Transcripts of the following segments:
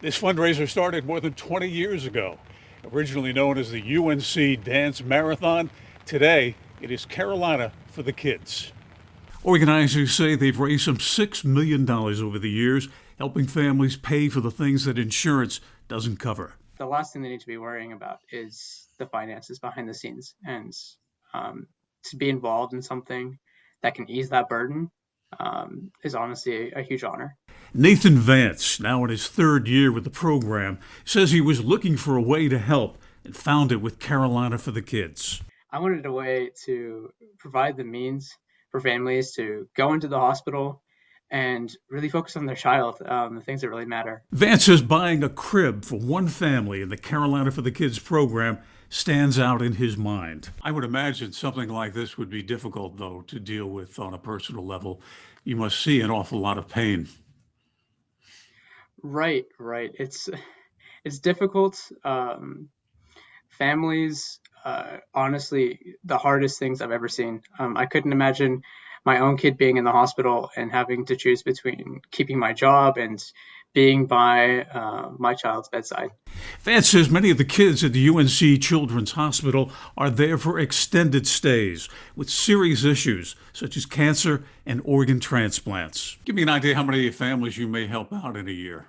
This fundraiser started more than 20 years ago. Originally known as the UNC Dance Marathon, today it is Carolina for the Kids. Organizers say they've raised some $6 million over the years, helping families pay for the things that insurance doesn't cover. The last thing they need to be worrying about is the finances behind the scenes, and to be involved in something that can ease that burden is honestly a huge honor. Nathan Vance, now in his third year with the program, says he was looking for a way to help and found it with Carolina for the Kids. I wanted a way to provide the means for families to go into the hospital and really focus on their child, the things that really matter. Vance says buying a crib for one family in the Carolina for the Kids program stands out in his mind. I would imagine something like this would be difficult, though, to deal with on a personal level. You must see an awful lot of pain. Right. It's difficult. Families, honestly, the hardest things I've ever seen. I couldn't imagine my own kid being in the hospital and having to choose between keeping my job and being by my child's bedside. Vance says many of the kids at the UNC Children's Hospital are there for extended stays with serious issues such as cancer and organ transplants. Give me an idea how many families you may help out in a year.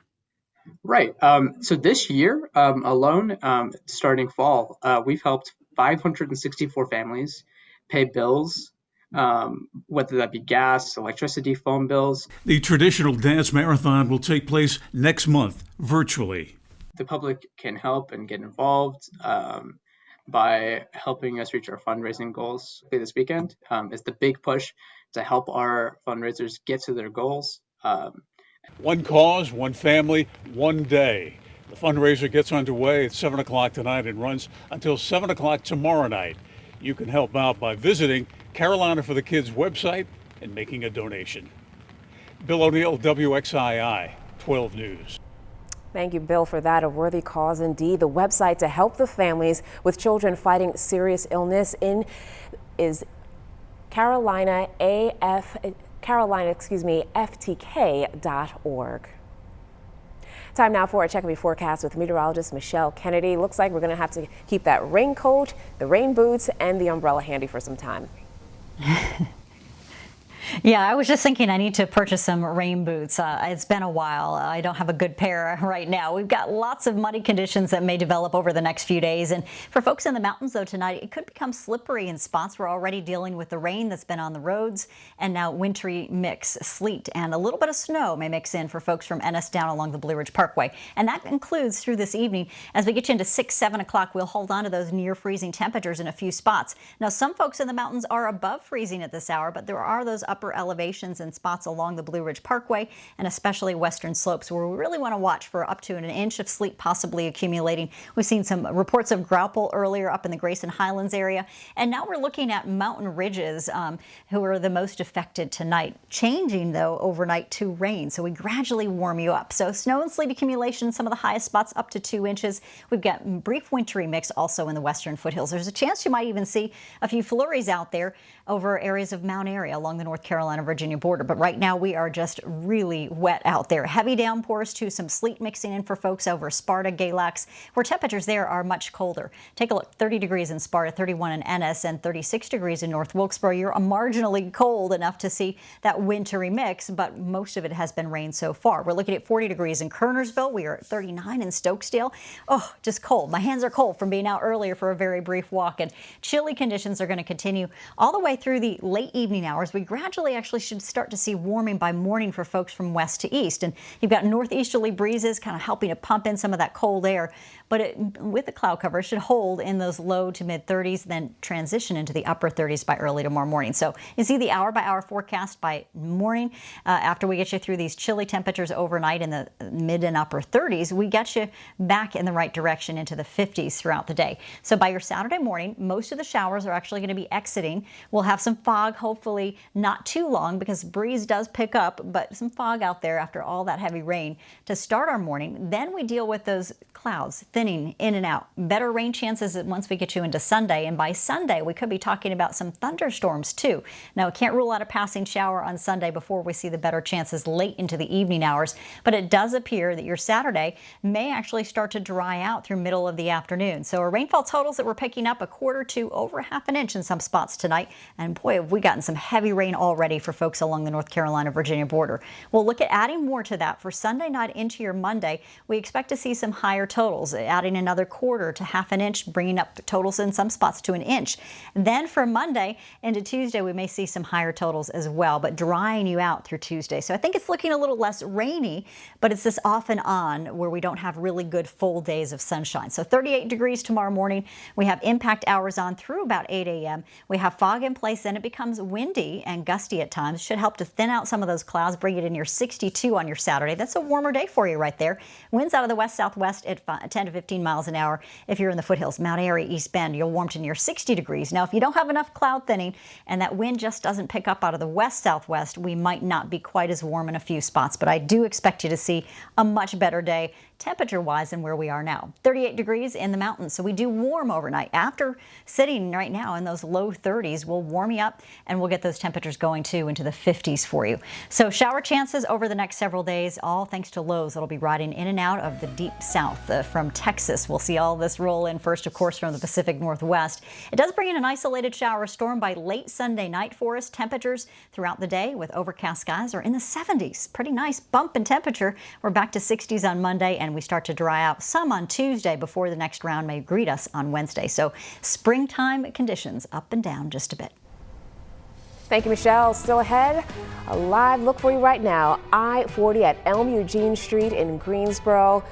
Right. So this year alone, starting fall, we've helped 564 families pay bills, whether that be gas, electricity, phone bills. The traditional dance marathon will take place next month virtually. The public can help and get involved by helping us reach our fundraising goals. This weekend is the big push to help our fundraisers get to their goals. One cause, one family, one day. The fundraiser gets underway at 7 o'clock tonight and runs until 7 o'clock tomorrow night. You can help out by visiting Carolina for the Kids website and making a donation. Bill O'Neill, WXII 12 News. Thank you, Bill, for that. A worthy cause indeed. The website to help the families with children fighting serious illness is FTK.org. Time now for a check of your forecast with meteorologist Michelle Kennedy. Looks like we're going to have to keep that raincoat, the rain boots, and the umbrella handy for some time. Yeah, I was just thinking I need to purchase some rain boots. It's been a while. I don't have a good pair right now. We've got lots of muddy conditions that may develop over the next few days. And for folks in the mountains, though, tonight, it could become slippery in spots. We're already dealing with the rain that's been on the roads and now wintry mix, sleet, and a little bit of snow may mix in for folks from Ennis down along the Blue Ridge Parkway. And that includes through this evening. As we get you into 6, 7 o'clock, we'll hold on to those near freezing temperatures in a few spots. Now, some folks in the mountains are above freezing at this hour, but there are those upper elevations and spots along the Blue Ridge Parkway and especially western slopes where we really want to watch for up to an inch of sleet possibly accumulating. We've seen some reports of graupel earlier up in the Grayson Highlands area, and now we're looking at mountain ridges who are the most affected tonight, changing though overnight to rain, so we gradually warm you up. So snow and sleet accumulation, some of the highest spots up to 2 inches. We've got brief wintry mix also in the western foothills. There's a chance you might even see a few flurries out there over areas of Mount Airy along the North Carolina-Virginia border. But right now we are just really wet out there. Heavy downpours to some sleet mixing in for folks over Sparta, Galax, where temperatures there are much colder. Take a look, 30 degrees in Sparta, 31 in Ennis, and 36 degrees in North Wilkesboro. You're marginally cold enough to see that wintry mix, but most of it has been rain so far. We're looking at 40 degrees in Kernersville. We are at 39 in Stokesdale. Oh, just cold. My hands are cold from being out earlier for a very brief walk, and chilly conditions are going to continue all the way through the late evening hours. We gradually actually should start to see warming by morning for folks from west to east. And you've got northeasterly breezes kind of helping to pump in some of that cold air. But with the cloud cover, it should hold in those low to mid 30s, then transition into the upper 30s by early tomorrow morning. So you see the hour-by-hour forecast by morning. After we get you through these chilly temperatures overnight in the mid and upper 30s, we get you back in the right direction into the 50s throughout the day. So by your Saturday morning, most of the showers are actually going to be exiting. We'll have some fog, hopefully not too long because breeze does pick up, but some fog out there after all that heavy rain to start our morning. Then we deal with those clouds thinning in and out. Better rain chances once we get you into Sunday, and by Sunday we could be talking about some thunderstorms too. Now, we can't rule out a passing shower on Sunday before we see the better chances late into the evening hours, but it does appear that your Saturday may actually start to dry out through middle of the afternoon. So our rainfall totals that we're picking up, a quarter to over half an inch in some spots tonight, and boy, have we gotten some heavy rain already for folks along the North Carolina-Virginia border. We'll look at adding more to that for Sunday night into your Monday. We expect to see some higher totals, adding another quarter to half an inch, bringing up totals in some spots to an inch. Then for Monday into Tuesday, we may see some higher totals as well, but drying you out through Tuesday. So I think it's looking a little less rainy, but it's this off and on where we don't have really good full days of sunshine. So 38 degrees tomorrow morning. We have impact hours on through about 8 a.m. We have fog in place, and it becomes windy and gusty at times. Should help to thin out some of those clouds, bring it in your 62 on your Saturday. That's a warmer day for you right there. Winds out of the west-southwest at 10 to 15 miles an hour. If you're in the foothills, Mount Airy, East Bend, you'll warm to near 60 degrees. Now, if you don't have enough cloud thinning and that wind just doesn't pick up out of the west-southwest, we might not be quite as warm in a few spots, but I do expect you to see a much better day temperature-wise than where we are now. 38 degrees in the mountains, so we do warm overnight. After sitting right now in those low 30s, we'll warm you up and we'll get those temperatures going too into the 50s for you. So shower chances over the next several days, all thanks to lows that'll be riding in and out of the deep south from Texas. We'll see all this roll in first, of course, from the Pacific Northwest. It does bring in an isolated shower storm by late Sunday night for us. Temperatures throughout the day with overcast skies are in the 70s. Pretty nice bump in temperature. We're back to 60s on Monday, and we start to dry out some on Tuesday before the next round may greet us on Wednesday. So springtime conditions up and down just a bit. Thank you, Michelle. Still ahead, a live look for you right now. I-40 at Elm Eugene Street in Greensboro.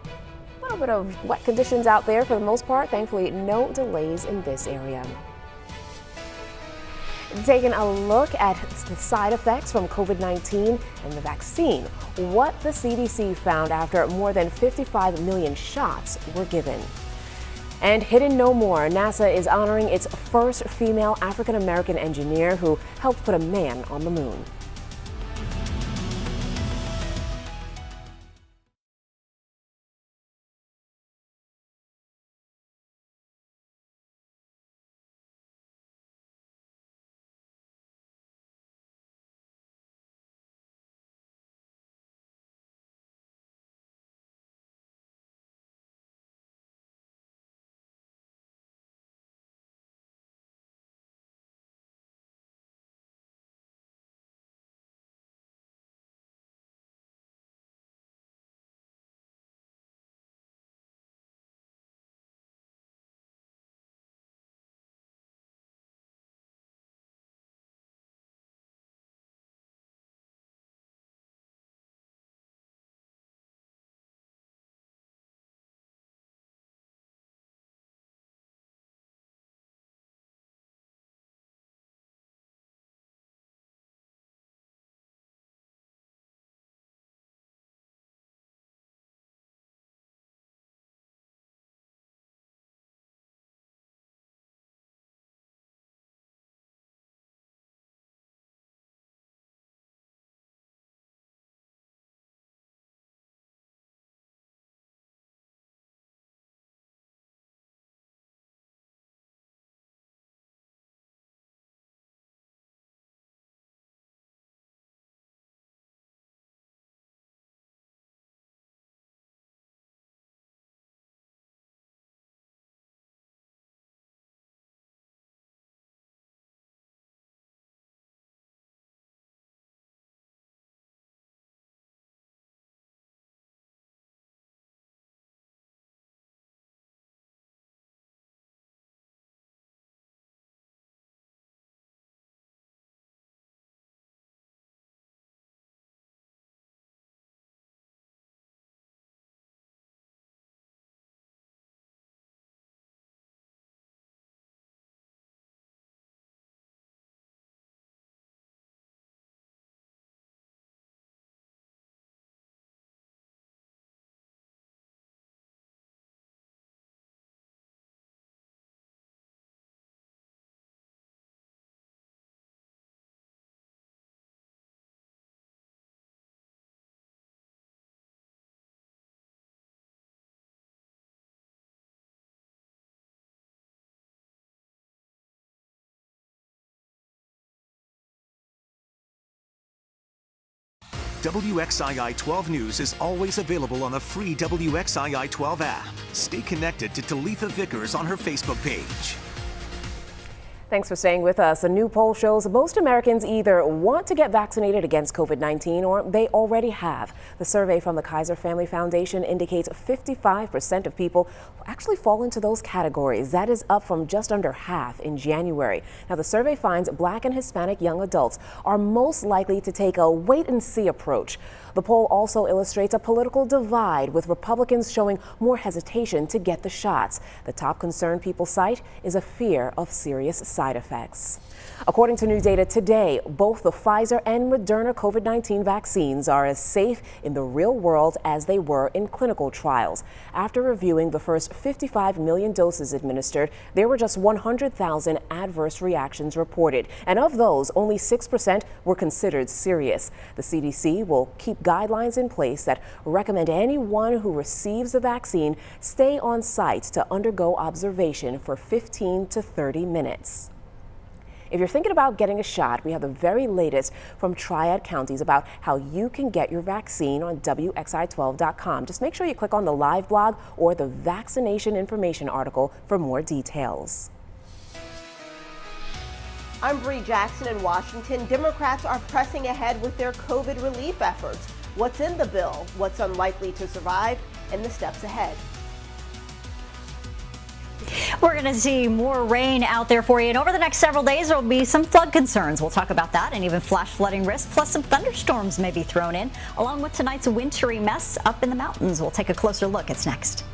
A little bit of wet conditions out there for the most part. Thankfully, no delays in this area. Taking a look at the side effects from COVID-19 and the vaccine. What the CDC found after more than 55 million shots were given. And hidden no more, NASA is honoring its first female African-American engineer who helped put a man on the moon. WXII 12 News is always available on the free WXII 12 app. Stay connected to Talitha Vickers on her Facebook page. Thanks for staying with us. A new poll shows most Americans either want to get vaccinated against COVID-19 or they already have. The survey from the Kaiser Family Foundation indicates 55% of people actually fall into those categories. That is up from just under half in January. Now, the survey finds Black and Hispanic young adults are most likely to take a wait-and-see approach. The poll also illustrates a political divide, with Republicans showing more hesitation to get the shots. The top concern people cite is a fear of serious side effects. According to new data today, both the Pfizer and Moderna COVID-19 vaccines are as safe in the real world as they were in clinical trials. After reviewing the first 55 million doses administered, there were just 100,000 adverse reactions reported, and of those, only 6% were considered serious. The CDC will keep guidelines in place that recommend anyone who receives the vaccine stay on site to undergo observation for 15 to 30 minutes. If you're thinking about getting a shot, we have the very latest from Triad Counties about how you can get your vaccine on WXI12.com. Just make sure you click on the live blog or the vaccination information article for more details. I'm Bree Jackson in Washington. Democrats are pressing ahead with their COVID relief efforts. What's in the bill, what's unlikely to survive, and the steps ahead. We're going to see more rain out there for you, and over the next several days there will be some flood concerns. We'll talk about that and even flash flooding risk, plus some thunderstorms may be thrown in, along with tonight's wintry mess up in the mountains. We'll take a closer look. It's next.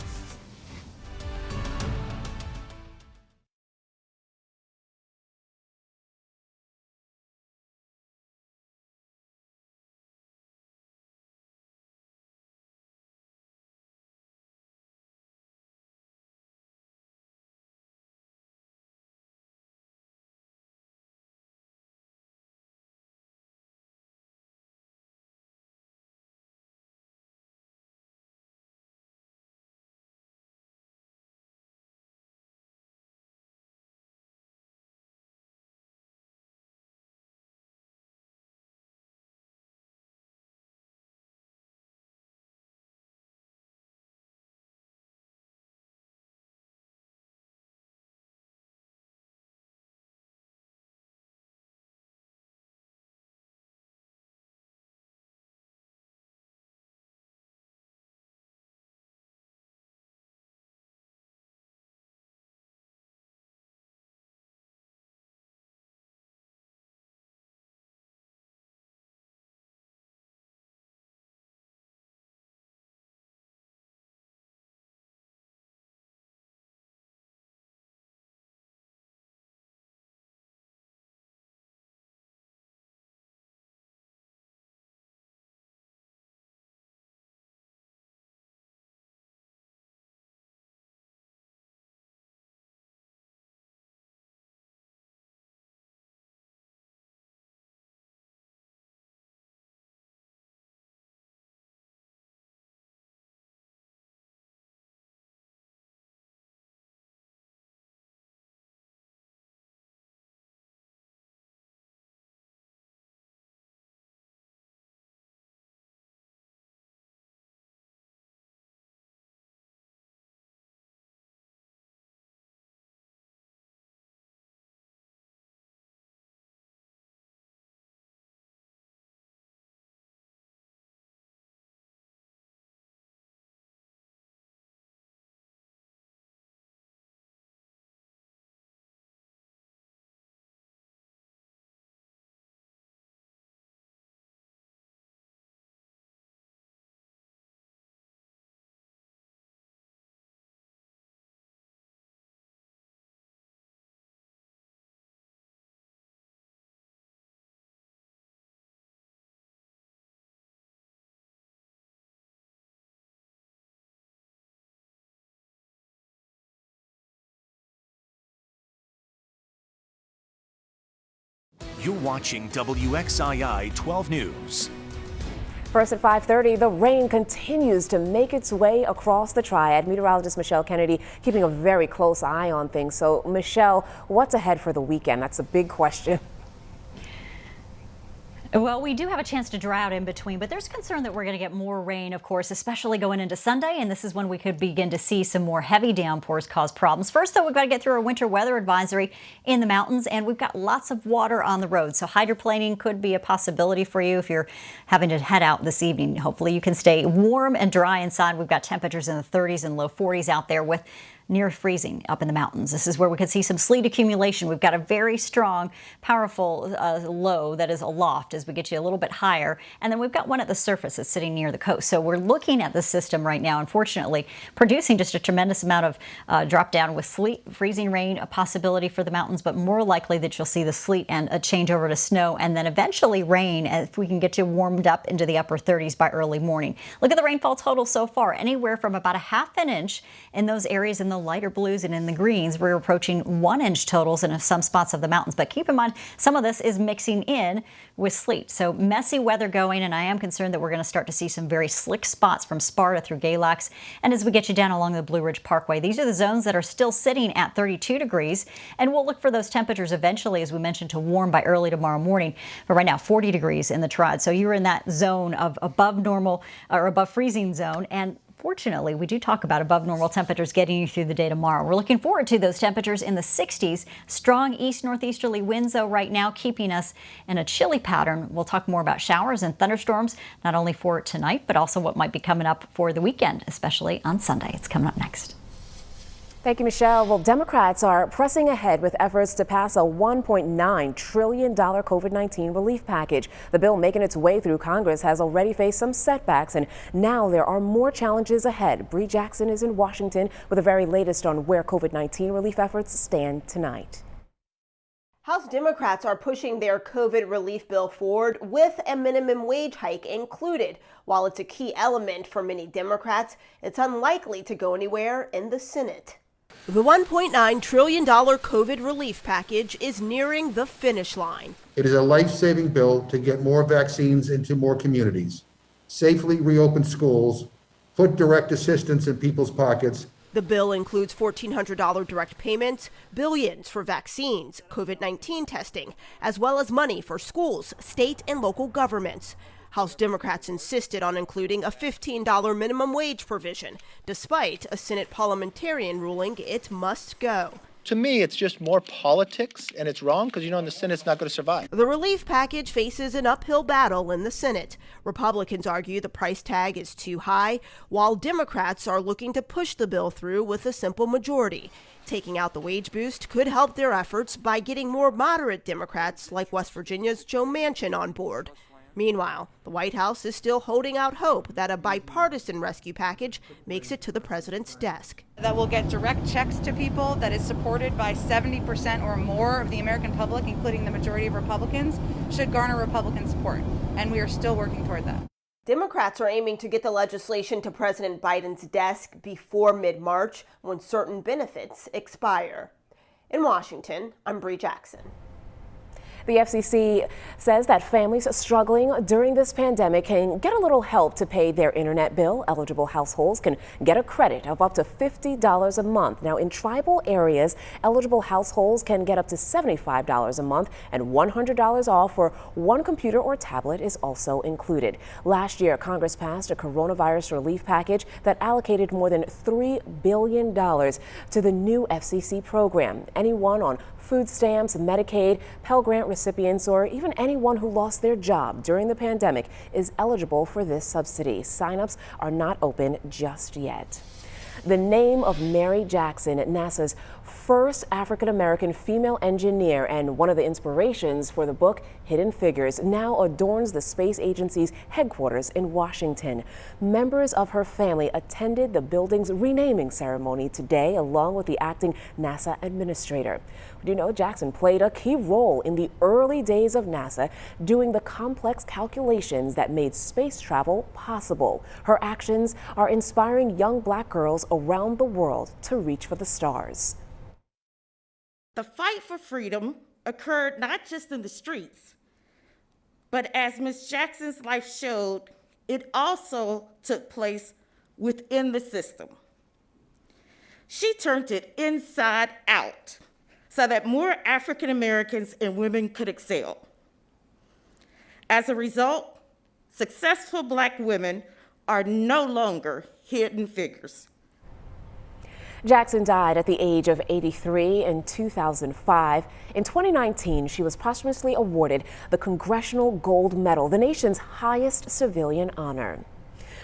You're watching WXII 12 News. First at 5:30, the rain continues to make its way across the Triad. Meteorologist Michelle Kennedy keeping a very close eye on things. So, Michelle, what's ahead for the weekend? That's a big question. Well, we do have a chance to dry out in between, but there's concern that we're going to get more rain, of course, especially going into Sunday. And this is when we could begin to see some more heavy downpours cause problems. First, though, we've got to get through our winter weather advisory in the mountains, and we've got lots of water on the road. So hydroplaning could be a possibility for you if you're having to head out this evening. Hopefully you can stay warm and dry inside. We've got temperatures in the 30s and low 40s out there with near freezing up in the mountains. This is where we could see some sleet accumulation. We've got a very strong, powerful low that is aloft as we get you a little bit higher. And then we've got one at the surface that's sitting near the coast. So we're looking at the system right now, unfortunately, producing just a tremendous amount of drop down with sleet, freezing rain, a possibility for the mountains, but more likely that you'll see the sleet and a change over to snow and then eventually rain if we can get you warmed up into the upper 30s by early morning. Look at the rainfall total so far, anywhere from about a half an inch in those areas in the lighter blues and in the greens. We're approaching 1 inch totals in some spots of the mountains. But keep in mind, some of this is mixing in with sleet. So messy weather going, and I am concerned that we're going to start to see some very slick spots from Sparta through Galax. And as we get you down along the Blue Ridge Parkway, these are the zones that are still sitting at 32 degrees. And we'll look for those temperatures eventually, as we mentioned, to warm by early tomorrow morning. But right now, 40 degrees in the Trad. So you're in that zone of above normal or above freezing zone. And fortunately, we do talk about above normal temperatures getting you through the day tomorrow. We're looking forward to those temperatures in the 60s. Strong east-northeasterly winds, though, right now keeping us in a chilly pattern. We'll talk more about showers and thunderstorms, not only for tonight, but also what might be coming up for the weekend, especially on Sunday. It's coming up next. Thank you, Michelle. Well, Democrats are pressing ahead with efforts to pass a $1.9 trillion COVID-19 relief package. The bill making its way through Congress has already faced some setbacks, and now there are more challenges ahead. Bree Jackson is in Washington with the very latest on where COVID-19 relief efforts stand tonight. House Democrats are pushing their COVID relief bill forward with a minimum wage hike included. While it's a key element for many Democrats, it's unlikely to go anywhere in the Senate. The $1.9 trillion COVID relief package is nearing the finish line. It is a life-saving bill to get more vaccines into more communities, safely reopen schools, put direct assistance in people's pockets. The bill includes $1,400 direct payments, billions for vaccines, COVID-19 testing, as well as money for schools, state and local governments. House Democrats insisted on including a $15 minimum wage provision, despite a Senate parliamentarian ruling it must go. To me, it's just more politics, and it's wrong because, in the Senate's not going to survive. The relief package faces an uphill battle in the Senate. Republicans argue the price tag is too high, while Democrats are looking to push the bill through with a simple majority. Taking out the wage boost could help their efforts by getting more moderate Democrats like West Virginia's Joe Manchin on board. Meanwhile, the White House is still holding out hope that a bipartisan rescue package makes it to the president's desk. That will get direct checks to people, that is supported by 70% or more of the American public, including the majority of Republicans, should garner Republican support. And we are still working toward that. Democrats are aiming to get the legislation to President Biden's desk before mid-March, when certain benefits expire. In Washington, I'm Bree Jackson. The FCC says that families struggling during this pandemic can get a little help to pay their internet bill. Eligible households can get a credit of up to $50 a month. Now, in tribal areas, eligible households can get up to $75 a month, and $100 off for one computer or tablet is also included. Last year, Congress passed a coronavirus relief package that allocated more than $3 billion to the new FCC program. Anyone on food stamps, Medicaid, Pell Grant recipients, or even anyone who lost their job during the pandemic is eligible for this subsidy. Sign-ups are not open just yet. The name of Mary Jackson, NASA's first African-American female engineer and one of the inspirations for the book Hidden Figures, now adorns the space agency's headquarters in Washington. Members of her family attended the building's renaming ceremony today, along with the acting NASA administrator. You know, Jackson played a key role in the early days of NASA, doing the complex calculations that made space travel possible. Her actions are inspiring young black girls around the world to reach for the stars. The fight for freedom occurred not just in the streets, but as Ms. Jackson's life showed, it also took place within the system. She turned it inside out so that more African Americans and women could excel. As a result, successful Black women are no longer hidden figures. Jackson died at the age of 83 in 2005. In 2019, she was posthumously awarded the Congressional Gold Medal, the nation's highest civilian honor.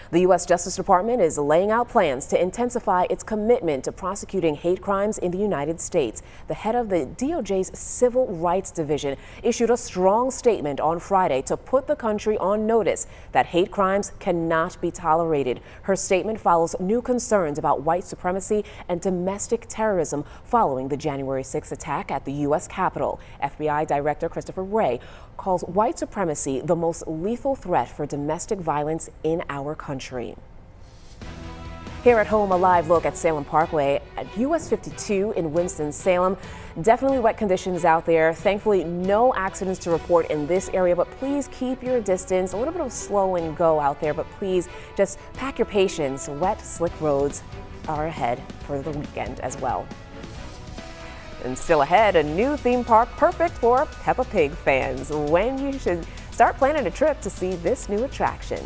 The U.S. Justice Department is laying out plans to intensify its commitment to prosecuting hate crimes in the United States. The head of the DOJ's Civil Rights Division issued a strong statement on Friday to put the country on notice that hate crimes cannot be tolerated. Her statement follows new concerns about white supremacy and domestic terrorism following the January 6th attack at the U.S. Capitol. FBI Director Christopher Wray calls white supremacy the most lethal threat for domestic violence in our country. Here at home, a live look at Salem Parkway at US 52 in Winston-Salem. Definitely wet conditions out there. Thankfully, no accidents to report in this area, but please keep your distance. A little bit of slow and go out there, but please just pack your patience. Wet, slick roads are ahead for the weekend as well. And still ahead, a new theme park perfect for Peppa Pig fans. When you should start planning a trip to see this new attraction.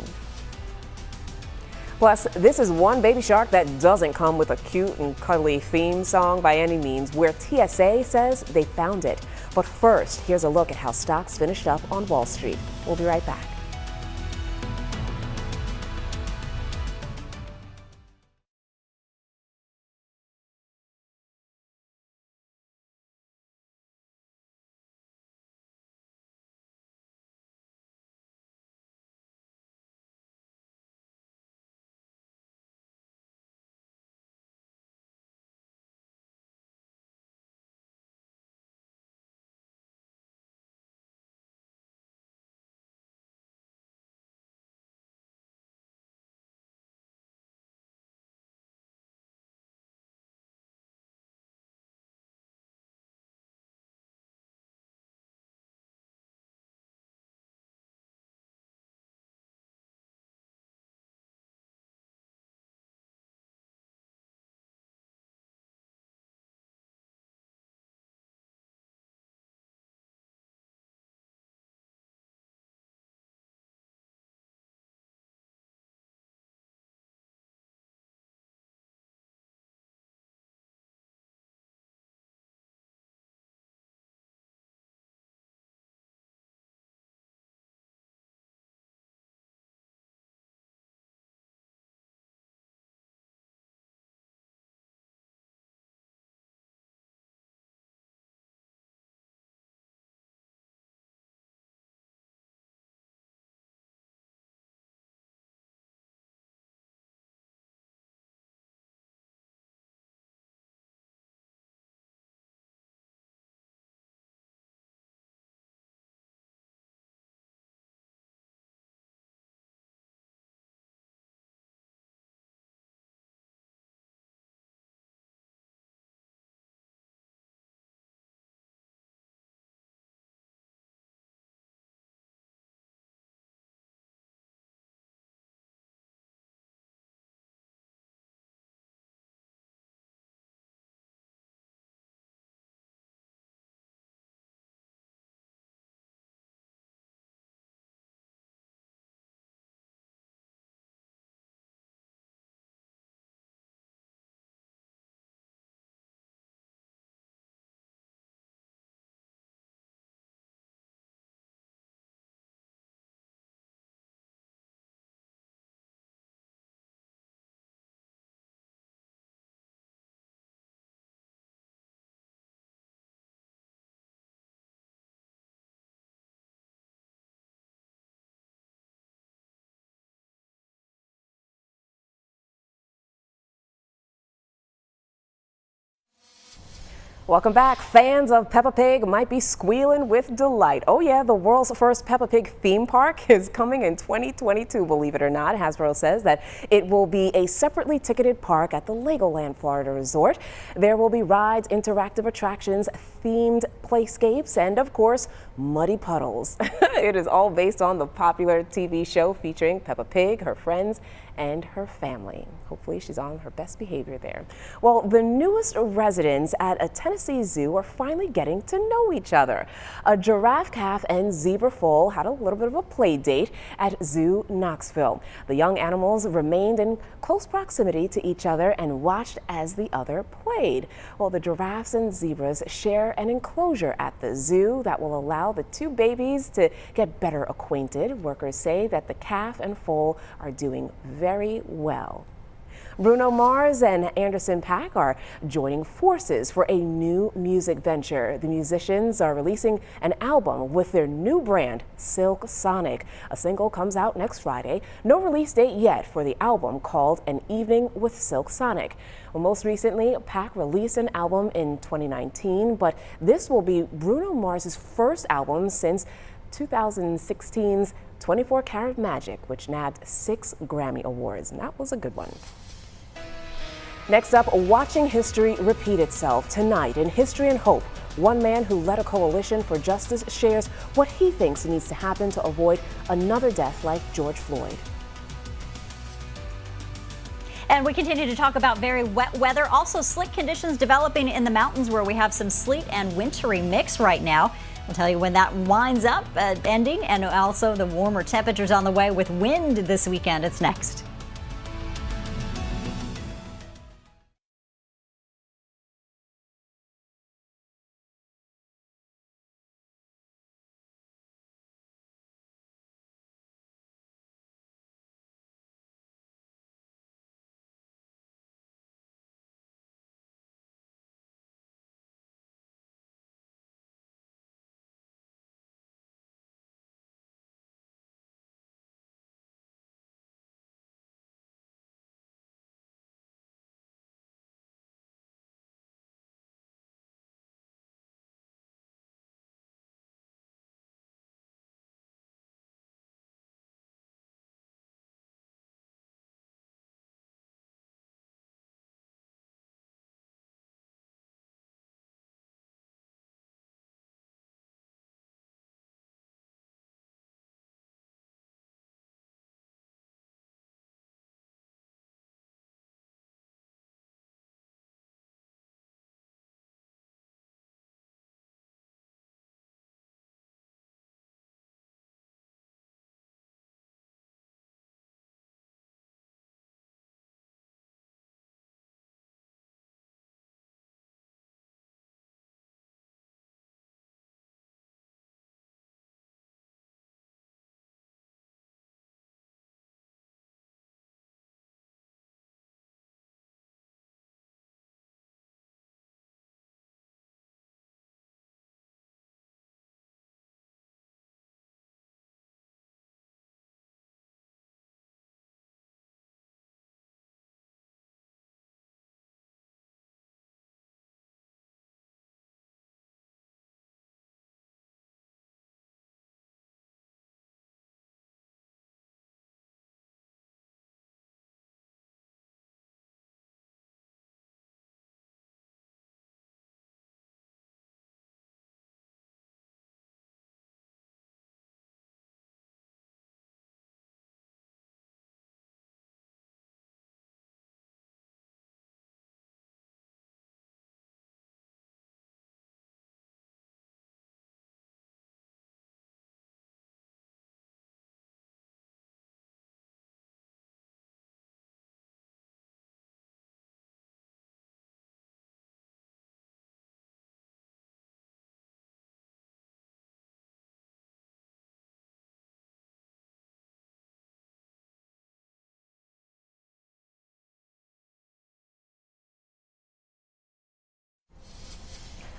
Plus, this is one baby shark that doesn't come with a cute and cuddly theme song by any means, where TSA says they found it. But first, here's a look at how stocks finished up on Wall Street. We'll be right back. Welcome back. Fans of Peppa Pig might be squealing with delight. Oh yeah, the world's first Peppa Pig theme park is coming in 2022, believe it or not. Hasbro says that it will be a separately ticketed park at the Legoland Florida Resort. There will be rides, interactive attractions, themed playscapes, and of course, muddy puddles. It is all based on the popular TV show featuring Peppa Pig, her friends, and her family. Hopefully she's on her best behavior there. Well, the newest residents at a Tennessee zoo are finally getting to know each other. A giraffe calf and zebra foal had a little bit of a play date at Zoo Knoxville. The young animals remained in close proximity to each other and watched as the other played. Well, the giraffes and zebras share an enclosure at the zoo that will allow the two babies to get better acquainted. Workers say that the calf and foal are doing very well. Bruno Mars and Anderson .Paak are joining forces for a new music venture. The musicians are releasing an album with their new brand, Silk Sonic. A single comes out next Friday. No release date yet for the album called An Evening with Silk Sonic. Well, most recently, Paak released an album in 2019, but this will be Bruno Mars's first album since 2016's 24 Karat Magic, which nabbed 6 Grammy Awards, and that was a good one. Next up, watching history repeat itself. Tonight in History and Hope, one man who led a coalition for justice shares what he thinks needs to happen to avoid another death like George Floyd. And we continue to talk about very wet weather, also slick conditions developing in the mountains where we have some sleet and wintry mix right now. We'll tell you when that winds up ending, and also the warmer temperatures on the way with wind this weekend. It's next.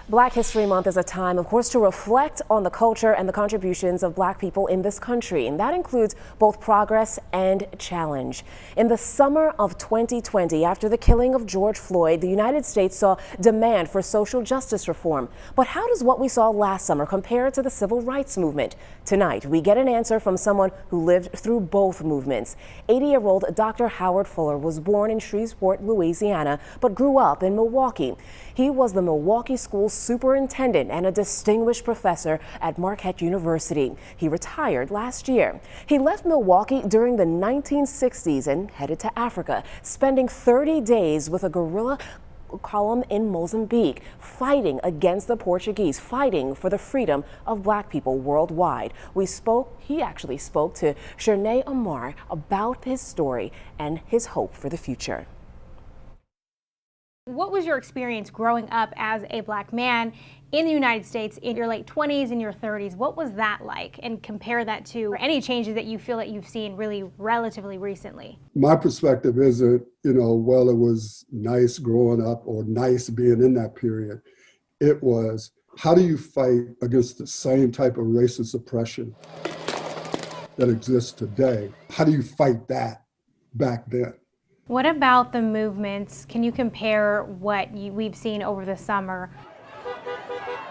Black History Month is a time, of course, to reflect on the culture and the contributions of Black people in this country, and that includes both progress and challenge. In the summer of 2020, after the killing of George Floyd, the United States saw demand for social justice reform. But how does what we saw last summer compare to the civil rights movement? Tonight, we get an answer from someone who lived through both movements. 80-year-old Dr. Howard Fuller was born in Shreveport, Louisiana, but grew up in Milwaukee. He was the Milwaukee School superintendent and a distinguished professor at Marquette University. He retired last year. He left Milwaukee during the 1960s and headed to Africa, spending 30 days with a guerrilla column in Mozambique, fighting against the Portuguese, fighting for the freedom of Black people worldwide. He actually spoke to Shernay Amar about his story and his hope for the future. What was your experience growing up as a Black man in the United States in your late 20s and your 30s? What was that like? And compare that to any changes that you feel that you've seen really relatively recently. My perspective isn't, well, it was nice growing up or nice being in that period. It was, how do you fight against the same type of racist oppression that exists today? How do you fight that back then? What about the movements? Can you compare what we've seen over the summer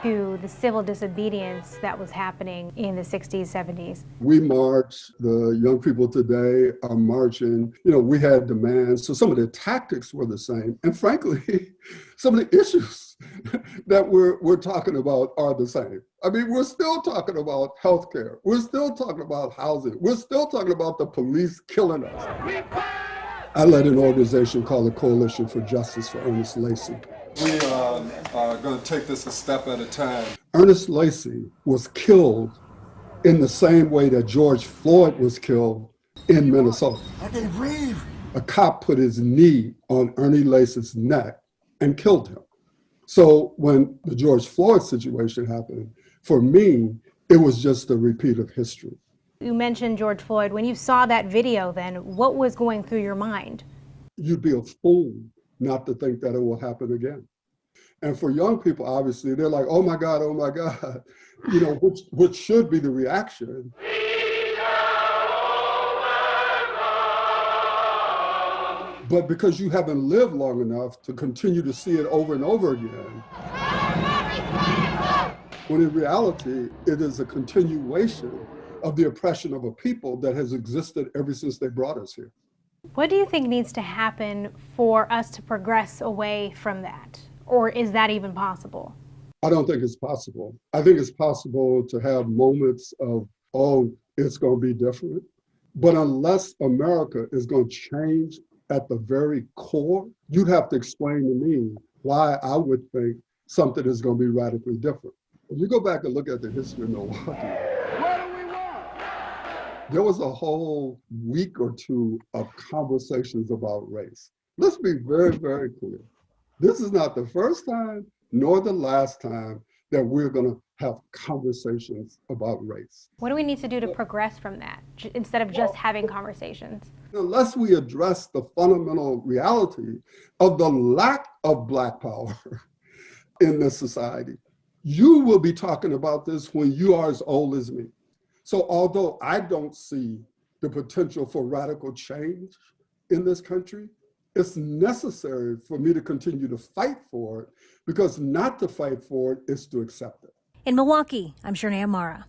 to the civil disobedience that was happening in the 60s, 70s? We march, the young people today are marching. We had demands. So some of the tactics were the same. And frankly, some of the issues that we're talking about are the same. I mean, we're still talking about healthcare. We're still talking about housing. We're still talking about the police killing us. I led an organization called the Coalition for Justice for Ernest Lacy. We are going to take this a step at a time. Ernest Lacy was killed in the same way that George Floyd was killed in Minnesota. I can breathe. A cop put his knee on Ernie Lacy's neck and killed him. So when the George Floyd situation happened, for me, it was just a repeat of history. You mentioned George Floyd. When you saw that video then, what was going through your mind? You'd be a fool not to think that it will happen again. And for young people, obviously, they're like, oh my God, which should be the reaction. But because you haven't lived long enough to continue to see it over and over again, when in reality, it is a continuation of the oppression of a people that has existed ever since they brought us here. What do you think needs to happen for us to progress away from that? Or is that even possible? I don't think it's possible. I think it's possible to have moments of, it's going to be different. But unless America is going to change at the very core, you'd have to explain to me why I would think something is going to be radically different. When you go back and look at the history of Milwaukee, there was a whole week or two of conversations about race. Let's be very, very clear. This is not the first time nor the last time that we're going to have conversations about race. What do we need to do to progress from that instead of just having conversations? Unless we address the fundamental reality of the lack of Black power in this society, you will be talking about this when you are as old as me. So although I don't see the potential for radical change in this country, it's necessary for me to continue to fight for it, because not to fight for it is to accept it. In Milwaukee, I'm Shernay Amara.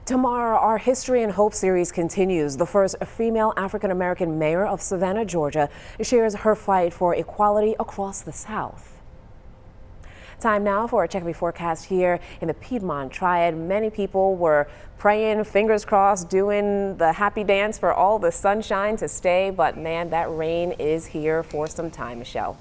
Tomorrow, our History and Hope series continues. The first female African-American mayor of Savannah, Georgia, shares her fight for equality across the South. Time now for a Check Me forecast here in the Piedmont Triad. Many people were praying, fingers crossed, doing the happy dance for all the sunshine to stay. But man, that rain is here for some time, Michelle.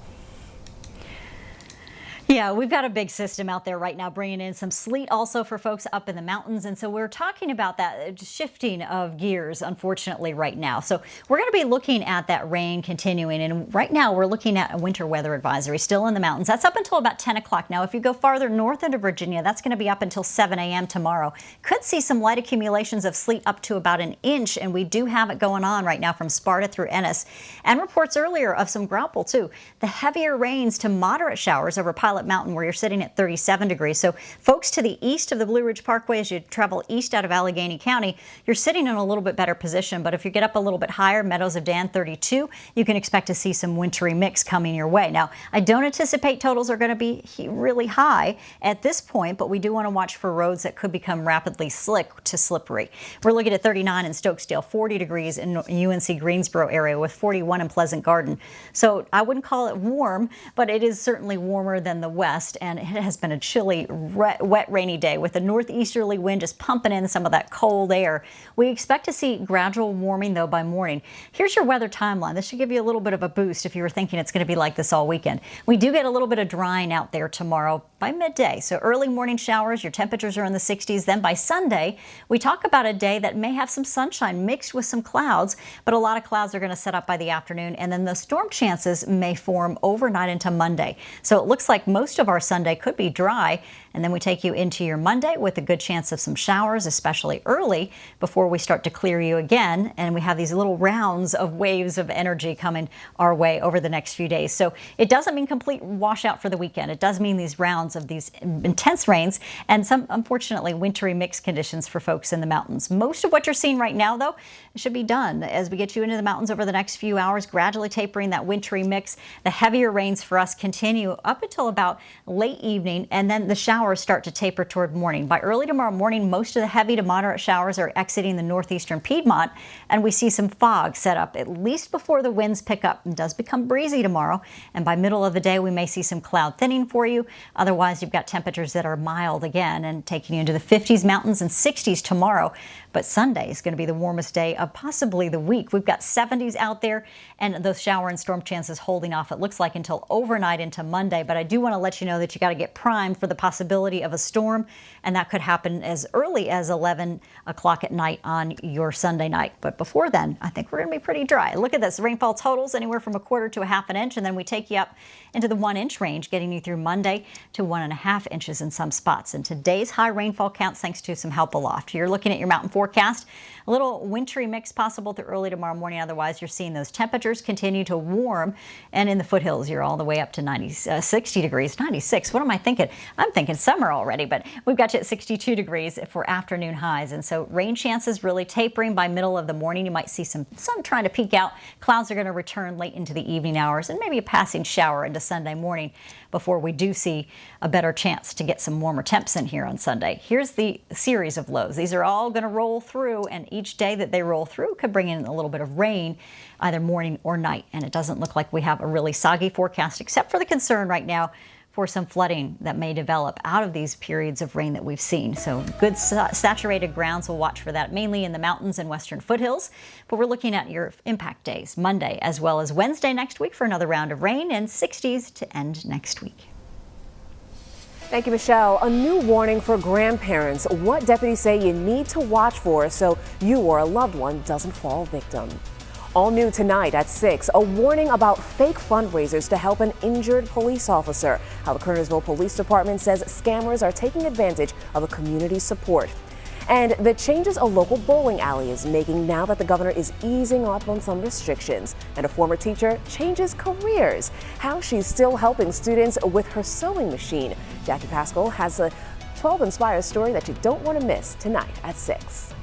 Yeah, we've got a big system out there right now bringing in some sleet also for folks up in the mountains. And so we're talking about that shifting of gears, unfortunately, right now. So we're going to be looking at that rain continuing. And right now we're looking at a winter weather advisory still in the mountains. That's up until about 10 o'clock. Now, if you go farther north into Virginia, that's going to be up until 7 a.m. tomorrow. Could see some light accumulations of sleet up to about an inch. And we do have it going on right now from Sparta through Ennis. And reports earlier of some graupel, too. The heavier rains to moderate showers over Pilot Mountain, where you're sitting at 37 degrees. So folks to the east of the Blue Ridge Parkway, as you travel east out of Allegheny County, you're sitting in a little bit better position. But if you get up a little bit higher, Meadows of Dan 32, you can expect to see some wintry mix coming your way. Now, I don't anticipate totals are going to be really high at this point, but we do want to watch for roads that could become rapidly slick to slippery. We're looking at 39 in Stokesdale, 40 degrees in UNC Greensboro area with 41 in Pleasant Garden. So I wouldn't call it warm, but it is certainly warmer than the west, and it has been a chilly, wet, rainy day with a northeasterly wind just pumping in some of that cold air. We expect to see gradual warming, though, by morning. Here's your weather timeline. This should give you a little bit of a boost if you were thinking it's going to be like this all weekend. We do get a little bit of drying out there tomorrow by midday. So early morning showers, your temperatures are in the 60s. Then by Sunday, we talk about a day that may have some sunshine mixed with some clouds, but a lot of clouds are going to set up by the afternoon, and then the storm chances may form overnight into Monday. So it looks like most of our Sunday could be dry, and then we take you into your Monday with a good chance of some showers, especially early, before we start to clear you again. And we have these little rounds of waves of energy coming our way over the next few days. So it doesn't mean complete washout for the weekend. It does mean these rounds of these intense rains and some, unfortunately, wintry mixed conditions for folks in the mountains. Most of what you're seeing right now, though, should be done as we get you into the mountains over the next few hours, gradually tapering that wintry mix. The heavier rains for us continue up until about late evening, and then the showers start to taper toward morning. By early tomorrow morning, most of the heavy to moderate showers are exiting the northeastern Piedmont, and we see some fog set up at least before the winds pick up. It does become breezy tomorrow, and by middle of the day, we may see some cloud thinning for you. Otherwise, you've got temperatures that are mild again and taking you into the 50s mountains and 60s tomorrow. But Sunday is going to be the warmest day of possibly the week. We've got 70s out there, and those shower and storm chances holding off, it looks like, until overnight into Monday. But I do want to let you know that you got to get primed for the possibility of a storm, and that could happen as early as 11 o'clock at night on your Sunday night. But before then, I think we're going to be pretty dry. Look at this. Rainfall totals anywhere from 1/4 to 1/2 inch, and then we take you up into the 1-inch range, getting you through Monday to 1.5 inches in some spots. And today's high rainfall counts thanks to some help aloft. You're looking at your mountain forecast. A little wintry mix possible through early tomorrow morning. Otherwise, you're seeing those temperatures continue to warm. And in the foothills, you're all the way up to 60 degrees, 96. What am I thinking? I'm thinking summer already, but we've got you at 62 degrees for afternoon highs. And so rain chances really tapering by middle of the morning. You might see some sun trying to peek out. Clouds are going to return late into the evening hours and maybe a passing shower into Sunday morning before we do see a better chance to get some warmer temps in here on Sunday. Here's the series of lows. These are all going to roll through, and each day that they roll through could bring in a little bit of rain either morning or night. And it doesn't look like we have a really soggy forecast, except for the concern right now for some flooding that may develop out of these periods of rain that we've seen. So good saturated grounds, we'll watch for that, mainly in the mountains and western foothills. But we're looking at your impact days, Monday as well as Wednesday next week for another round of rain, and 60s to end next week. Thank you, Michelle. A new warning for grandparents. What deputies say you need to watch for so you or a loved one doesn't fall victim. All new tonight at 6, a warning about fake fundraisers to help an injured police officer. How the Kernersville Police Department says scammers are taking advantage of a community support. And the changes a local bowling alley is making now that the governor is easing up on some restrictions. And a former teacher changes careers. How she's still helping students with her sewing machine. Jackie Pascal has a 12 Inspire story that you don't want to miss tonight at 6.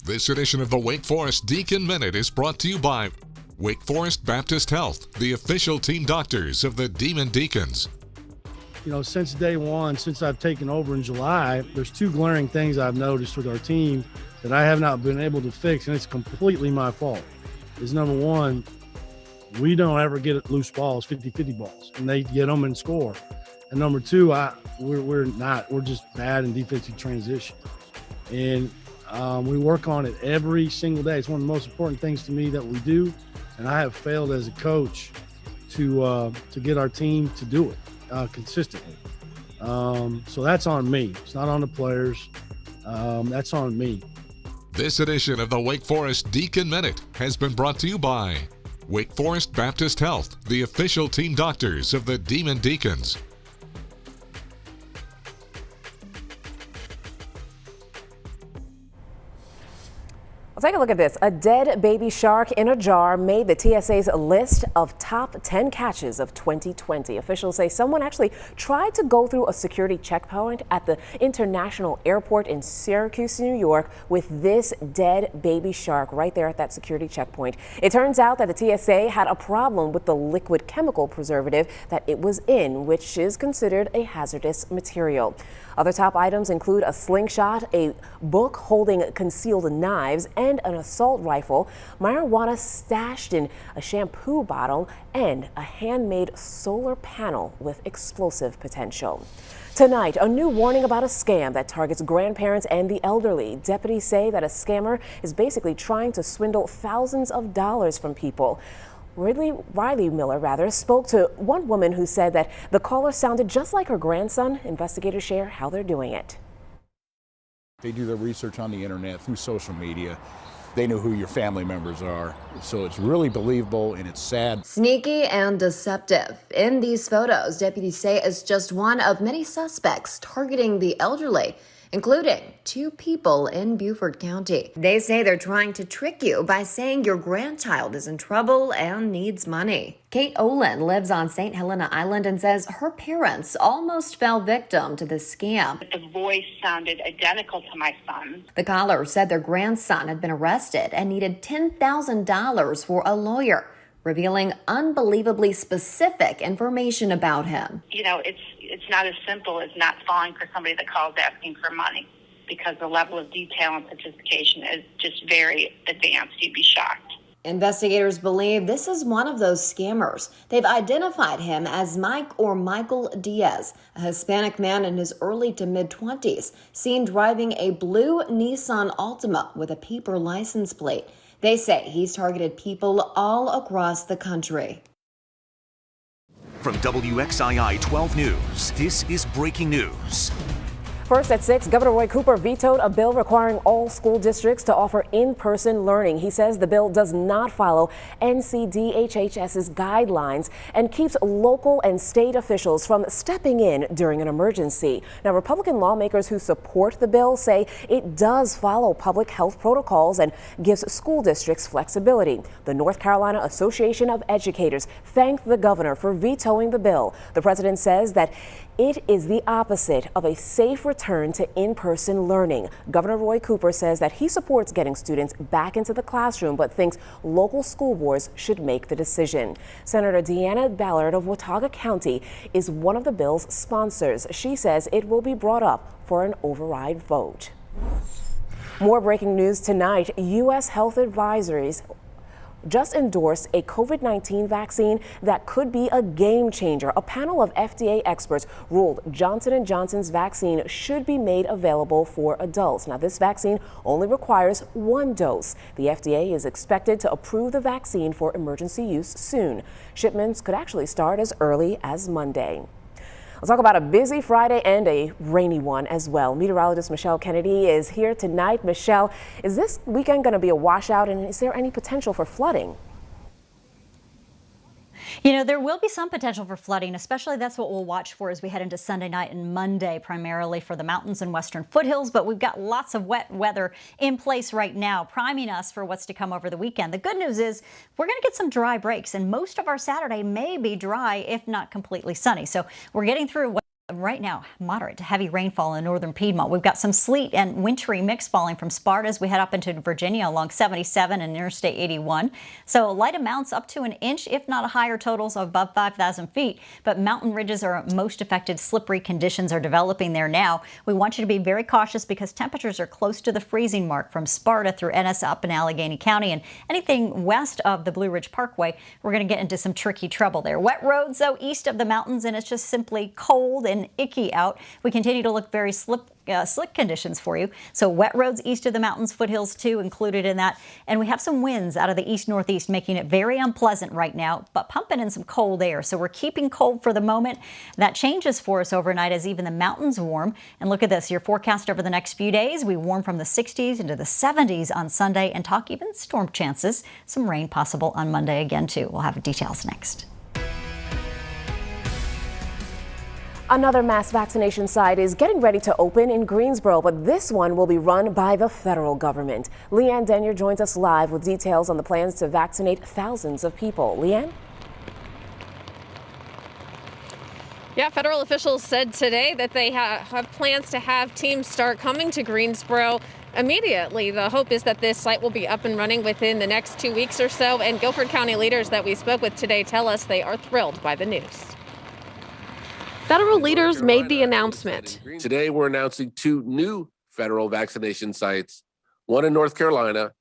This edition of the Wake Forest Deacon Minute is brought to you by Wake Forest Baptist Health, the official team doctors of the Demon Deacons. You know, since day one, since I've taken over in July, there's two glaring things I've noticed with our team that I have not been able to fix, and it's completely my fault. Is number one, we don't ever get loose balls, 50-50 balls, and they get them and score. And number two, we're just bad in defensive transition. And we work on it every single day. It's one of the most important things to me that we do, and I have failed as a coach to get our team to do it consistently. So that's on me. It's not on the players. That's on me. This edition of the Wake Forest Deacon Minute has been brought to you by Wake Forest Baptist Health, the official team doctors of the Demon Deacons. Take a look at this. A dead baby shark in a jar made the TSA's list of top 10 catches of 2020. Officials say someone actually tried to go through a security checkpoint at the International Airport in Syracuse, New York, with this dead baby shark right there at that security checkpoint. It turns out that the TSA had a problem with the liquid chemical preservative that it was in, which is considered a hazardous material. Other top items include a slingshot, a book holding concealed knives, and an assault rifle, marijuana stashed in a shampoo bottle, and a handmade solar panel with explosive potential. Tonight, a new warning about a scam that targets grandparents and the elderly. Deputies say that a scammer is basically trying to swindle thousands of dollars from people. Riley Miller spoke to one woman who said that the caller sounded just like her grandson. Investigators share how they're doing it. They do their research on the internet, through social media. They know who your family members are. So it's really believable, and it's sad. Sneaky and deceptive. In these photos, deputies say it's just one of many suspects targeting the elderly, including 2 people in Beaufort County. They say they're trying to trick you by saying your grandchild is in trouble and needs money. Kate Olin lives on St. Helena Island and says her parents almost fell victim to this scam. The voice sounded identical to my son. The caller said their grandson had been arrested and needed $10,000 for a lawyer, revealing unbelievably specific information about him. You know, it's not as simple as not falling for somebody that calls asking for money, because the level of detail and sophistication is just very advanced. You'd be shocked. Investigators believe this is one of those scammers. They've identified him as Mike or Michael Diaz, a Hispanic man in his early to mid-20s, seen driving a blue Nissan Altima with a paper license plate. They say he's targeted people all across the country. From WXII 12 News, this is breaking news. First at 6, Governor Roy Cooper vetoed a bill requiring all school districts to offer in-person learning. He says the bill does not follow NCDHHS's guidelines and keeps local and state officials from stepping in during an emergency. Now, Republican lawmakers who support the bill say it does follow public health protocols and gives school districts flexibility. The North Carolina Association of Educators thanked the governor for vetoing the bill. The president says that it is the opposite of a safe return to in-person learning. Governor Roy Cooper says that he supports getting students back into the classroom, but thinks local school boards should make the decision. Senator Deanna Ballard of Watauga County is one of the bill's sponsors. She says it will be brought up for an override vote. More breaking news tonight. U.S. health advisories just endorsed a COVID-19 vaccine that could be a game changer. A panel of FDA experts ruled Johnson & Johnson's vaccine should be made available for adults. Now, this vaccine only requires 1 dose. The FDA is expected to approve the vaccine for emergency use soon. Shipments could actually start as early as Monday. Let's talk about a busy Friday and a rainy one as well. Meteorologist Michelle Kennedy is here tonight. Michelle, is this weekend going to be a washout, and is there any potential for flooding? You know, there will be some potential for flooding, especially that's what we'll watch for as we head into Sunday night and Monday, primarily for the mountains and western foothills. But we've got lots of wet weather in place right now, priming us for what's to come over the weekend. The good news is we're going to get some dry breaks, and most of our Saturday may be dry, if not completely sunny. So we're getting through right now, moderate to heavy rainfall in northern Piedmont. We've got some sleet and wintry mix falling from Sparta as we head up into Virginia along 77 and Interstate 81. So light amounts up to an inch, if not higher totals above 5,000 feet. But mountain ridges are most affected. Slippery conditions are developing there now. We want you to be very cautious because temperatures are close to the freezing mark from Sparta through Ennis up in Allegheny County, and anything west of the Blue Ridge Parkway, we're going to get into some tricky trouble there. Wet roads, though, east of the mountains, and it's just simply cold and icky out. We continue to look very slick conditions for you. So wet roads east of the mountains, foothills too included in that. And we have some winds out of the east-northeast making it very unpleasant right now, but pumping in some cold air. So we're keeping cold for the moment. That changes for us overnight as even the mountains warm. And look at this, your forecast over the next few days. We warm from the 60s into the 70s on Sunday and talk even storm chances. Some rain possible on Monday again too. We'll have details next. Another mass vaccination site is getting ready to open in Greensboro, but this one will be run by the federal government. Leanne Denyer joins us live with details on the plans to vaccinate thousands of people. Leanne? Yeah, federal officials said today that they have plans to have teams start coming to Greensboro immediately. The hope is that this site will be up and running within the next 2 weeks or so, and Guilford County leaders that we spoke with today tell us they are thrilled by the news. Federal leaders made the announcement. Today, we're announcing 2 new federal vaccination sites, one in North Carolina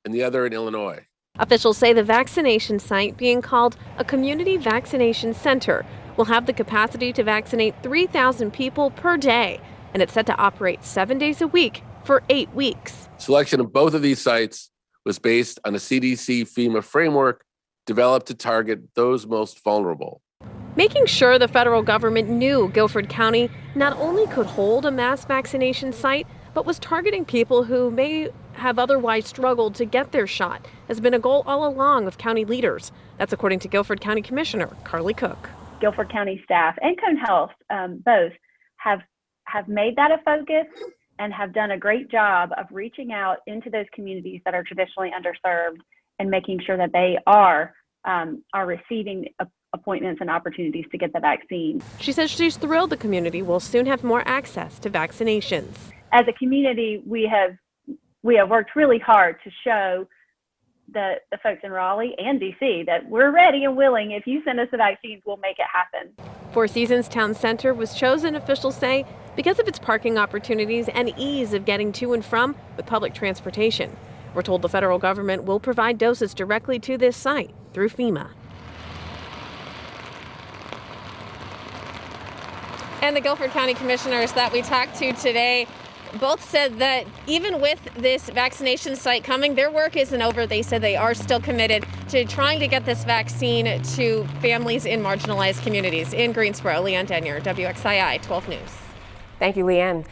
and the other in Illinois. Officials say the vaccination site, being called a community vaccination center, will have the capacity to vaccinate 3,000 people per day, and it's set to operate 7 days a week for 8 weeks. Selection of both of these sites was based on a CDC FEMA framework developed to target those most vulnerable. Making sure the federal government knew Guilford County not only could hold a mass vaccination site, but was targeting people who may have otherwise struggled to get their shot has been a goal all along of county leaders. That's according to Guilford County Commissioner Carly Cook. Guilford County staff and Cone Health both have made that a focus and have done a great job of reaching out into those communities that are traditionally underserved and making sure that they are receiving appointments and opportunities to get the vaccine. She says she's thrilled the community will soon have more access to vaccinations. As a community, we have worked really hard to show the folks in Raleigh and DC that we're ready and willing. If you send us the vaccines, we'll make it happen. Four Seasons Town Center was chosen, officials say, because of its parking opportunities and ease of getting to and from with public transportation. We're told the federal government will provide doses directly to this site through FEMA. And the Guilford County commissioners that we talked to today both said that even with this vaccination site coming, their work isn't over. They said they are still committed to trying to get this vaccine to families in marginalized communities. In Greensboro, Leanne Denyer, WXII 12 News. Thank you, Leanne.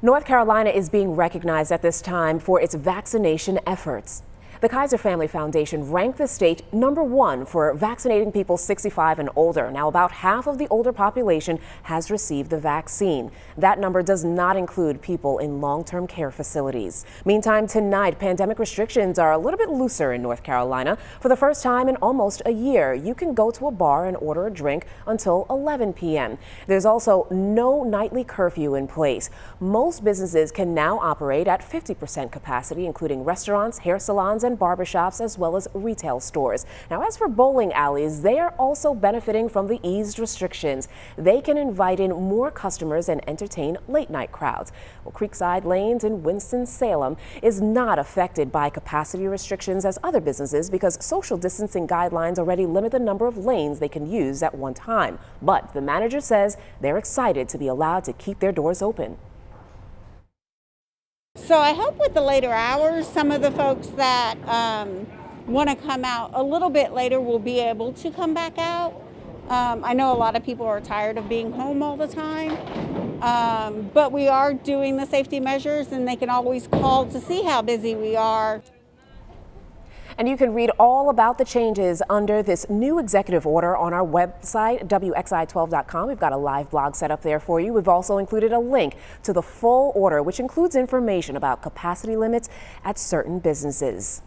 North Carolina is being recognized at this time for its vaccination efforts. The Kaiser Family Foundation ranked the state #1 for vaccinating people 65 and older. Now, about half of the older population has received the vaccine. That number does not include people in long-term care facilities. Meantime, tonight, pandemic restrictions are a little bit looser in North Carolina. For the first time in almost a year, you can go to a bar and order a drink until 11 p.m. There's also no nightly curfew in place. Most businesses can now operate at 50% capacity, including restaurants, hair salons, and barbershops, as well as retail stores. Now, as for bowling alleys, they are also benefiting from the eased restrictions. They can invite in more customers and entertain late-night crowds. Well, Creekside Lanes in Winston-Salem is not affected by capacity restrictions as other businesses because social distancing guidelines already limit the number of lanes they can use at one time. But the manager says they're excited to be allowed to keep their doors open. So I hope with the later hours, some of the folks that want to come out a little bit later will be able to come back out. I know a lot of people are tired of being home all the time, but we are doing the safety measures and they can always call to see how busy we are. And you can read all about the changes under this new executive order on our website, WXI12.com. We've got a live blog set up there for you. We've also included a link to the full order, which includes information about capacity limits at certain businesses.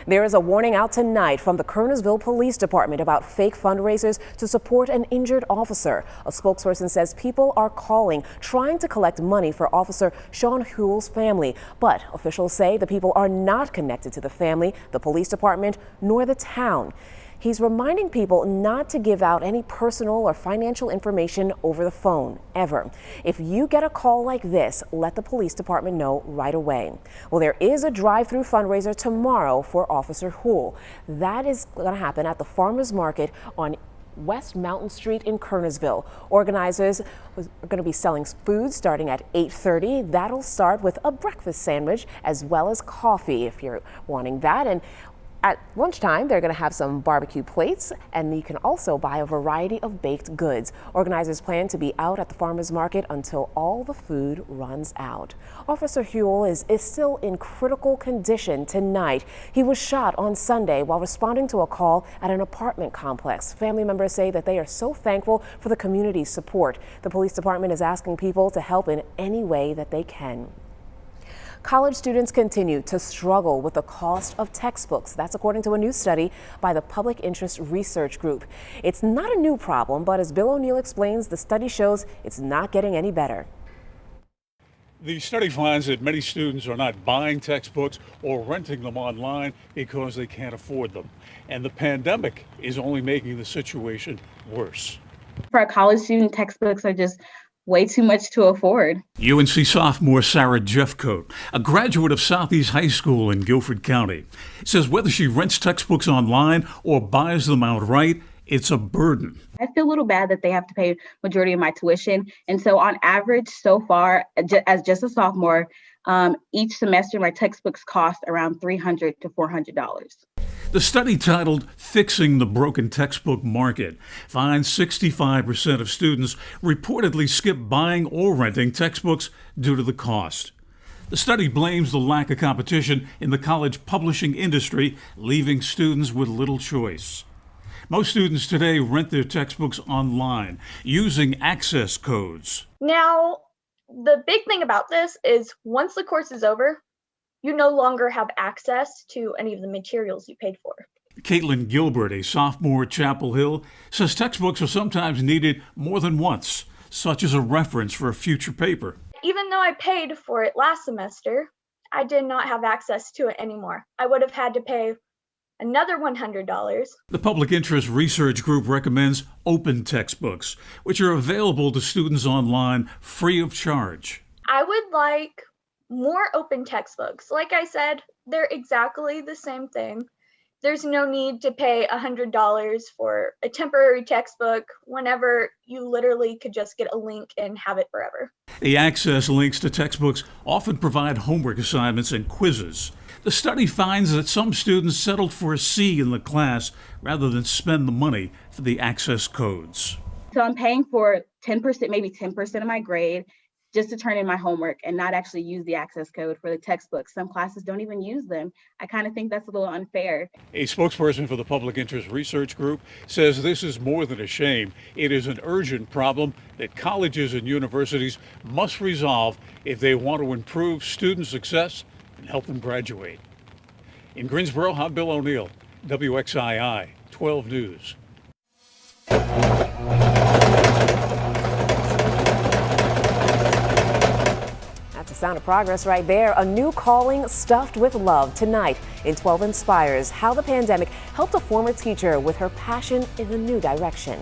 There is a warning out tonight from the Kernersville Police Department about fake fundraisers to support an injured officer. A spokesperson says people are calling, trying to collect money for Officer Sean Huell's family. But officials say the people are not connected to the family, the police department, nor the town. He's reminding people not to give out any personal or financial information over the phone, ever. If you get a call like this, let the police department know right away. Well, there is a drive-through fundraiser tomorrow for Officer Huell. That is going to happen at the Farmers Market on West Mountain Street in Kernersville. Organizers are going to be selling food starting at 8:30. That'll start with a breakfast sandwich as well as coffee if you're wanting that. And at lunchtime, they're going to have some barbecue plates, and you can also buy a variety of baked goods. Organizers plan to be out at the farmers market until all the food runs out. Officer Huell is still in critical condition tonight. He was shot on Sunday while responding to a call at an apartment complex. Family members say that they are so thankful for the community's support. The police department is asking people to help in any way that they can. College students continue to struggle with the cost of textbooks. That's according to a new study by the Public Interest Research Group. It's not a new problem, but as Bill O'Neill explains, the study shows it's not getting any better. The study finds that many students are not buying textbooks or renting them online because they can't afford them. And the pandemic is only making the situation worse. For a college student, textbooks are just way too much to afford. UNC sophomore Sarah Jeffcoat, a graduate of Southeast High School in Guilford County, says whether she rents textbooks online or buys them outright, it's a burden. I feel a little bad that they have to pay majority of my tuition. And so on average, so far, as just a sophomore, each semester my textbooks cost around $300 to $400. The study, titled Fixing the Broken Textbook Market, finds 65% of students reportedly skip buying or renting textbooks due to the cost. The study blames the lack of competition in the college publishing industry, leaving students with little choice. Most students today rent their textbooks online using access codes. Now, the big thing about this is once the course is over, you no longer have access to any of the materials you paid for. Caitlin Gilbert, a sophomore at Chapel Hill, says textbooks are sometimes needed more than once, such as a reference for a future paper. Even though I paid for it last semester, I did not have access to it anymore. I would have had to pay another $100. The Public Interest Research Group recommends open textbooks, which are available to students online free of charge. I would like more open textbooks. Like I said, they're exactly the same thing. There's no need to pay $100 for a temporary textbook whenever you literally could just get a link and have it forever. The access links to textbooks often provide homework assignments and quizzes. The study finds that some students settled for a C in the class rather than spend the money for the access codes. So I'm paying for 10%, maybe 10% of my grade just to turn in my homework and not actually use the access code for the textbooks. Some classes don't even use them. I kind of think that's a little unfair. A spokesperson for the Public Interest Research Group says this is more than a shame. It is an urgent problem that colleges and universities must resolve if they want to improve student success and help them graduate. In Greensboro, I'm Bill O'Neill, WXII 12 News. That's a sound of progress right there. A new calling stuffed with love tonight in 12 Inspires, how the pandemic helped a former teacher with her passion in a new direction.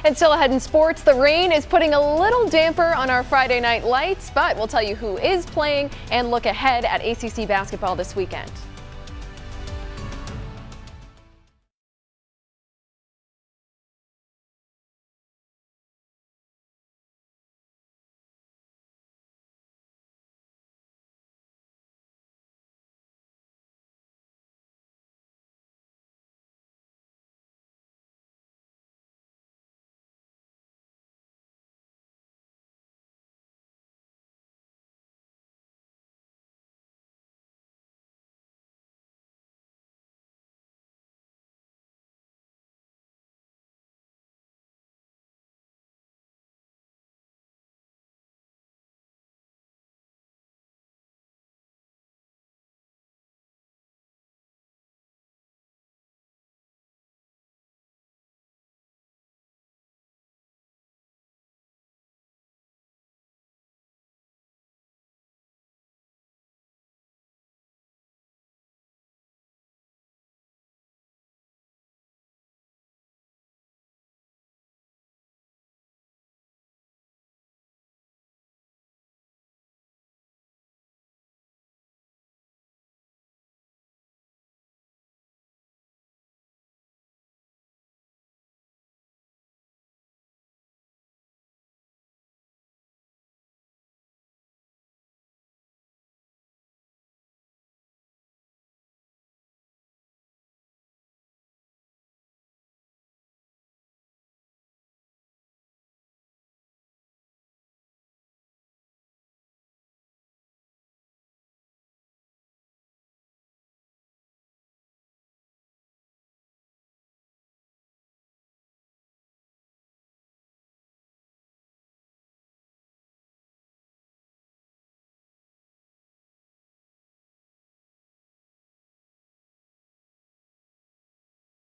And still ahead in sports, the rain is putting a little damper on our Friday night lights, but we'll tell you who is playing and look ahead at ACC basketball this weekend.